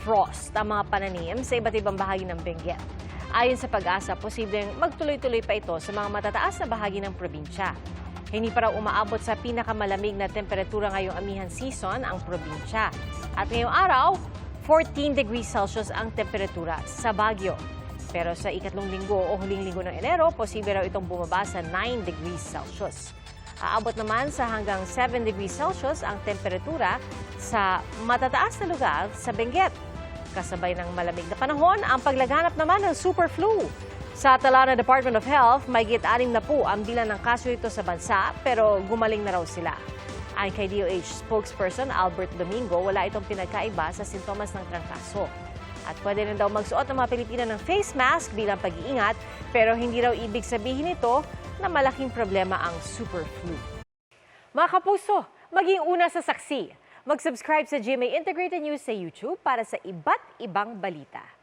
frost ang mga pananim sa iba't ibang bahagi ng Benguet. Ayon sa Pag-asa, posibleng magtuloy-tuloy pa ito sa mga matataas na bahagi ng probinsya. Hindi pa raw umaabot sa pinakamalamig na temperatura ngayong amihan season ang probinsya. At ngayong araw, 14 degrees Celsius ang temperatura sa Baguio. Pero sa ikatlong linggo o huling linggo ng Enero, posible raw itong bumaba sa 9 degrees Celsius. Aabot naman sa hanggang 7 degrees Celsius ang temperatura sa matataas na lugar sa Benguet. Kasabay ng malamig na panahon, ang paglaganap naman ng super flu. Sa tala ng Department of Health, may git-anim na po ang bilang ng kaso ito sa bansa, pero gumaling na raw sila. Ayon kay DOH spokesperson Albert Domingo, wala itong pinagkaiba sa sintomas ng trangkaso. At pwede rin daw magsuot ng mga Pilipino ng face mask bilang pag-iingat, pero hindi raw ibig sabihin ito na malaking problema ang super flu. Mga kapuso, maging una sa saksi. Mag-subscribe sa GMA Integrated News sa YouTube para sa iba't ibang balita.